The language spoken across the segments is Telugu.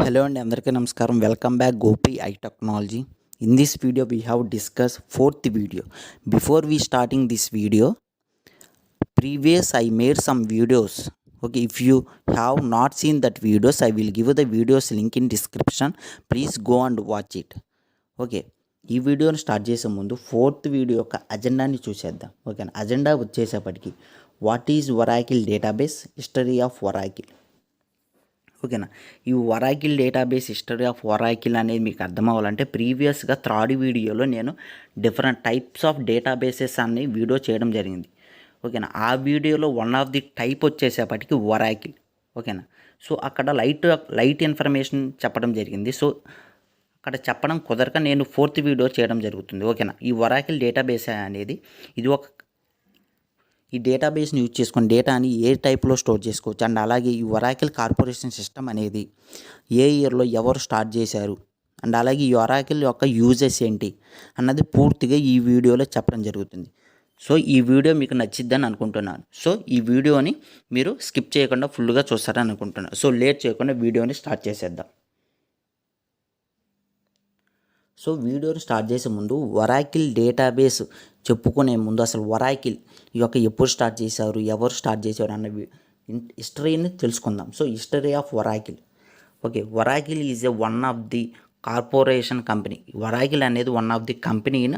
Hello and అందరికీ నమస్కారం. Welcome back Gopi I Technology. In this video we have discussed fourth video. Before we starting this video, previous I made some videos. Okay, if you have not seen that videos, I will give you the videos link in description. Please go and watch it. Okay, ఈ వీడియోని స్టార్ట్ చేసే ముందు ఫోర్త్ వీడియో యొక్క అజెండాని చూసేద్దాం. ఓకేనా, అజెండా వచ్చేసేపటికి what is Oracle database, history of Oracle. ఓకేనా, ఈ Oracle database, history of Oracle అనేది మీకు అర్థం అవ్వాలంటే ప్రీవియస్గా థర్డ్ వీడియోలో నేను డిఫరెంట్ టైప్స్ ఆఫ్ డేటాబేసెస్ అన్ని వీడియో చేయడం జరిగింది. ఓకేనా, ఆ వీడియోలో వన్ ఆఫ్ ది టైప్ వచ్చేసేపటికి ఒరాకిల్. ఓకేనా, సో అక్కడ లైట్ ఇన్ఫర్మేషన్ చెప్పడం జరిగింది. సో అక్కడ చెప్పడం కుదరక నేను ఫోర్త్ వీడియో చేయడం జరుగుతుంది. ఓకేనా, ఈ ఒరాకిల్ డేటాబేస్ అనేది ఈ డేటాబేస్ని యూజ్ చేసుకుని డేటాని ఏ టైప్లో స్టోర్ చేసుకోవచ్చు. అండ్ అలాగే ఈ ఒరాకిల్ కార్పొరేషన్ సిస్టమ్ అనేది ఏ ఇయర్లో ఎవరు స్టార్ట్ చేశారు, అండ్ అలాగే ఈ ఒరాకిల్ యొక్క యూజెస్ ఏంటి అన్నది పూర్తిగా ఈ వీడియోలో చెప్పడం జరుగుతుంది. సో ఈ వీడియో మీకు నచ్చిద్దని అనుకుంటున్నాను. సో ఈ వీడియోని మీరు స్కిప్ చేయకుండా ఫుల్గా చూస్తారని అనుకుంటున్నాను. సో లేట్ చేయకుండా వీడియోని స్టార్ట్ చేసేద్దాం. సో వీడియోని స్టార్ట్ చేసే ముందు ఒరాకిల్ డేటాబేస్ చెప్పుకునే ముందు అసలు ఒరాకిల్ ఈ యొక్క ఎప్పుడు స్టార్ట్ చేశారు, ఎవరు స్టార్ట్ చేశారు అన్న హిస్టరీని తెలుసుకుందాం. So history of Oracle. Okay, Oracle is a one of the corporation company. Oracle అనేది one of the company in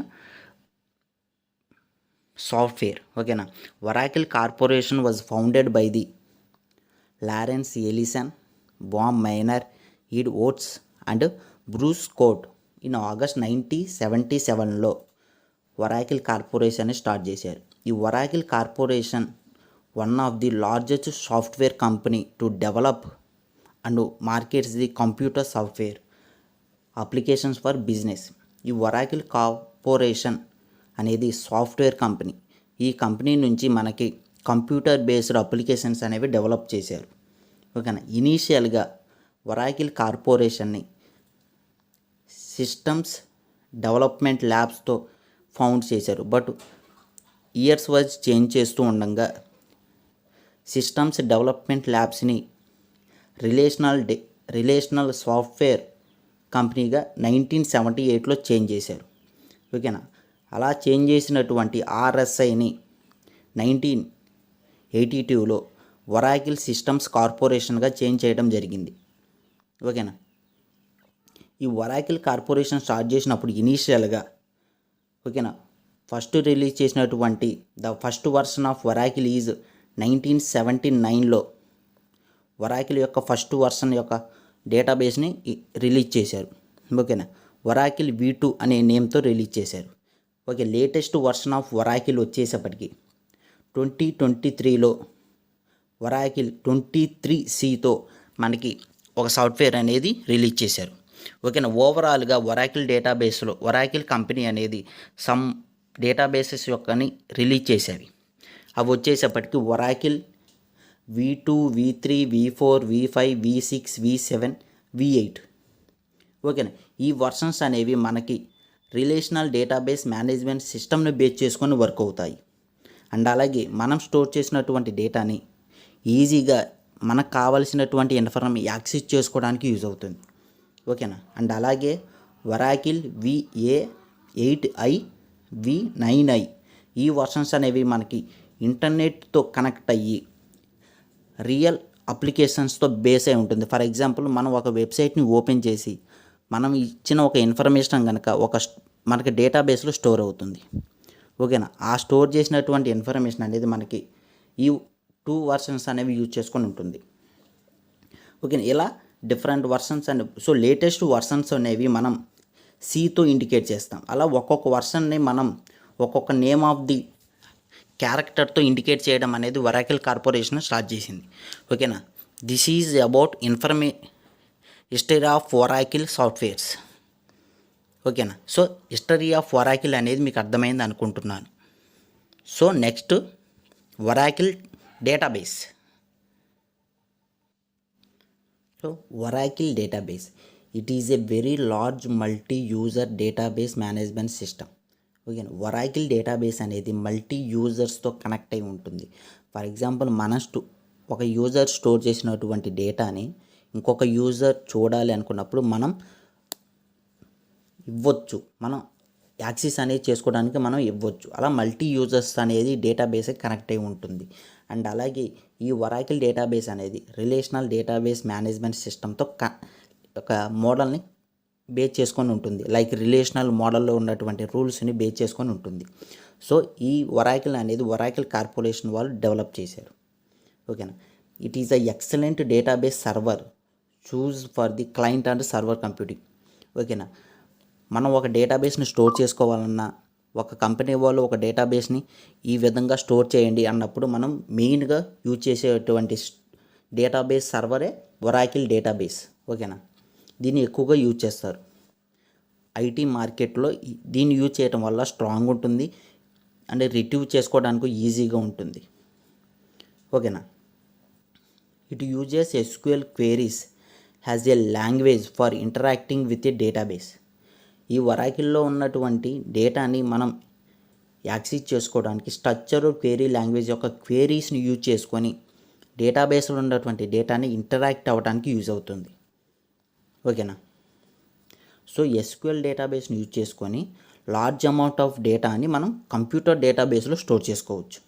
software. ఓకేనా, Oracle corporation was founded by the Lawrence Ellison, Bob Miner, Ed Oates and Bruce Scott in August 1977లో ఒరాకిల్ కార్పొరేషన్ స్టార్ట్ చేశారు. ఈ Oracle corporation one of the largest software company to develop and markets the computer software applications for business. ఈ ఒరాకిల్ కార్పొరేషన్ అనేది సాఫ్ట్వేర్ కంపెనీ. ఈ కంపెనీ నుంచి మనకి కంప్యూటర్ బేస్డ్ అప్లికేషన్స్ అనేవి డెవలప్ చేశారు. ఓకేనా, ఇనీషియల్గా ఒరాకిల్ కార్పొరేషన్ని సిస్టమ్స్ డెవలప్మెంట్ ల్యాబ్స్తో ఫౌండ్ చేశారు. బట్ ఇయర్స్ వైజ్ చేంజ్ చేస్తూ ఉండగా సిస్టమ్స్ డెవలప్మెంట్ ల్యాబ్స్ని రిలేషనల్ సాఫ్ట్వేర్ కంపెనీగా 1978లో చేంజ్ చేశారు. ఓకేనా, అలా చేంజ్ చేసినటువంటి ఆర్ఎస్ఐని 1982లో ఒరాకిల్ సిస్టమ్స్ కార్పొరేషన్గా చేంజ్ చేయడం జరిగింది. ఓకేనా, ఈ ఒరాకిల్ కార్పొరేషన్ స్టార్ట్ చేసినప్పుడు ఇనీషియల్గా ఓకేనా ఫస్ట్ రిలీజ్ చేసినటువంటి the first version of Oracle is 1979లో ఒరాకిల్ యొక్క ఫస్ట్ వర్షన్ యొక్క డేటాబేస్ని రిలీజ్ చేశారు. ఓకేనా, ఒరాకిల్ V2 అనే నేమ్తో రిలీజ్ చేశారు. Okay, latest version of Oracle వచ్చేసేపటికి 2023లో ఒరాకిల్ 23Cతో మనకి ఒక సాఫ్ట్వేర్ అనేది రిలీజ్ చేశారు. ఓకేనా, ఓవరాల్గా ఒరాకిల్ డేటాబేస్లో ఒరాకిల్ కంపెనీ అనేది సమ్ డేటాబేసెస్ యొక్కని రిలీజ్ చేసేవి. అవి వచ్చేసేపటికి Oracle V2, V3, V4, V5, V6, V7, V8. ఓకేనా, ఈ వర్షన్స్ అనేవి మనకి రిలేషనల్ డేటాబేస్ మేనేజ్మెంట్ సిస్టమ్ని బేస్ చేసుకొని వర్క్ అవుతాయి. అండ్ అలాగే మనం స్టోర్ చేసినటువంటి డేటాని ఈజీగా మనకు కావలసినటువంటి ఇన్ఫర్మేషన్ యాక్సెస్ చేసుకోవడానికి యూజ్ అవుతుంది. ఓకేనా, అండ్ అలాగే ఒరాకిల్ VA8i, V9i ఈ వర్షన్స్ అనేవి మనకి ఇంటర్నెట్తో కనెక్ట్ అయ్యి రియల్ అప్లికేషన్స్తో బేస్ అయి ఉంటుంది. ఫర్ ఎగ్జాంపుల్, మనం ఒక వెబ్సైట్ని ఓపెన్ చేసి మనం ఇచ్చిన ఒక ఇన్ఫర్మేషన్ కనుక మనకి డేటాబేస్లో స్టోర్ అవుతుంది. ఓకేనా, ఆ స్టోర్ చేసినటువంటి ఇన్ఫర్మేషన్ అనేది మనకి ఈ 2 వర్షన్స్ అనేవి యూజ్ చేసుకొని ఉంటుంది. ఓకేనా, ఇలా different versions and so latest versions అనేవి మనం Cతో ఇండికేట్ చేస్తాం. అలా ఒక్కొక్క వర్షన్ని మనం ఒక్కొక్క నేమ్ ఆఫ్ ది క్యారెక్టర్తో ఇండికేట్ చేయడం అనేది ఒరాకిల్ కార్పొరేషన్ స్టార్ట్ చేసింది. ఓకేనా, this is about history of Oracle softwares. ఓకేనా, సో హిస్టరీ ఆఫ్ ఒరాకిల్ అనేది మీకు అర్థమైంది అనుకుంటున్నాను. So next Oracle database. So Oracle database, it is a very large multi-user database management system. Okay, Oracle database అనేది మల్టీ యూజర్స్తో కనెక్ట్ అయి ఉంటుంది. ఫర్ ఎగ్జాంపుల్ ఒక యూజర్ స్టోర్ చేసినటువంటి డేటాని ఇంకొక యూజర్ చూడాలి అనుకున్నప్పుడు మనం ఇవ్వచ్చు, మనం యాక్సెస్ అనేది చేసుకోవడానికి మనం ఇవ్వచ్చు. అలా మల్టీ యూజర్స్ అనేది డేటాబేస్ కనెక్ట్ అయి ఉంటుంది. అండ్ అలాగే ఈ ఒరాకిల్ డేటాబేస్ అనేది రిలేషనల్ డేటాబేస్ మేనేజ్మెంట్ సిస్టమ్తో ఒక మోడల్ని బేస్ చేసుకొని ఉంటుంది. లైక్ రిలేషనల్ మోడల్లో ఉన్నటువంటి రూల్స్ని బేస్ చేసుకొని ఉంటుంది. సో ఈ ఒరాకిల్ అనేది ఒరాకిల్ కార్పొరేషన్ వాళ్ళు డెవలప్ చేశారు. ఓకేనా. It is a excellent database server choose for the client and server computing. ఓకేనా. మనం ఒక డేటాబేస్ని స్టోర్ చేసుకోవాలన్నా, ఒక కంపెనీ వాళ్ళు ఒక డేటాబేస్ని ఈ విధంగా స్టోర్ చేయండి అన్నప్పుడు మనం మెయిన్గా యూజ్ చేసేటువంటి డేటాబేస్ సర్వరే ఒరాకిల్ డేటాబేస్. ఓకేనా. దీన్ని ఎక్కువగా యూజ్ చేస్తారు ఐటీ మార్కెట్లో. దీన్ని యూజ్ చేయడం వల్ల స్ట్రాంగ్ ఉంటుంది అండ్ రిట్రీవ్ చేసుకోవడానికి ఈజీగా ఉంటుంది. ఓకేనా. It uses SQL queries has a language for interacting with a database. ఈ ఒరాకిల్లో ఉన్నటువంటి డేటాని మనం యాక్సెస్ చేసుకోవడానికి స్ట్రక్చర్ క్వేరీ లాంగ్వేజ్ యొక్క క్వేరీస్ని యూజ్ చేసుకొని డేటాబేస్లో ఉన్నటువంటి డేటాని ఇంటరాక్ట్ అవ్వడానికి యూజ్ అవుతుంది. ఓకేనా. సో SQL డేటాబేస్ని యూజ్ చేసుకొని లార్జ్ అమౌంట్ ఆఫ్ డేటాని మనం కంప్యూటర్ డేటాబేస్లో స్టోర్ చేసుకోవచ్చు.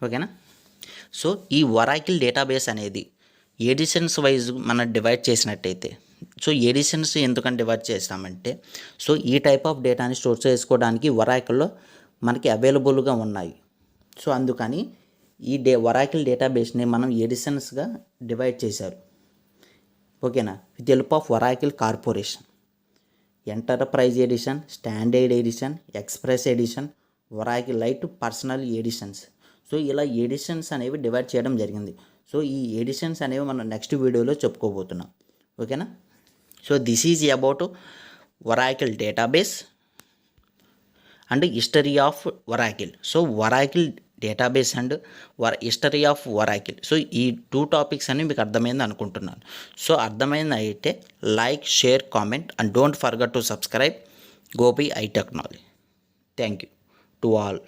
ఓకేనా. సో ఈ ఒరాకిల్ డేటాబేస్ అనేది ఎడిషన్స్ వైజ్ మనం డివైడ్ చేసినట్టయితే, సో ఎడిషన్స్ ఎందుకని డివైడ్ చేస్తామంటే, సో ఈ టైప్ ఆఫ్ డేటాని స్టోర్ చేసుకోవడానికి ఒరాకిల్లో మనకి అవైలబుల్గా ఉన్నాయి. సో అందుకని ఈ ఒరాకిల్ డేటాబేస్ని మనం ఎడిషన్స్గా డివైడ్ చేశారు. ఓకేనా. With help of Oracle corporation. Enterprise edition, standard edition, express edition, Oracle Lite, personal editions. So ఇలా ఎడిషన్స్ అనేవి డివైడ్ చేయడం జరిగింది. సో ఈ ఎడిషన్స్ అనేవి మనం నెక్స్ట్ వీడియోలో చెప్పుకోబోతున్నాం. ఓకేనా. So this is about Oracle database and history of Oracle. So Oracle database and history of Oracle. So ఈ 2 టాపిక్స్ అన్ని మీకు అర్థమైంది అనుకుంటున్నాను. సో అర్థమైంది అయితే like, share, comment and don't forget to subscribe Gopi I Technology. Thank you to all.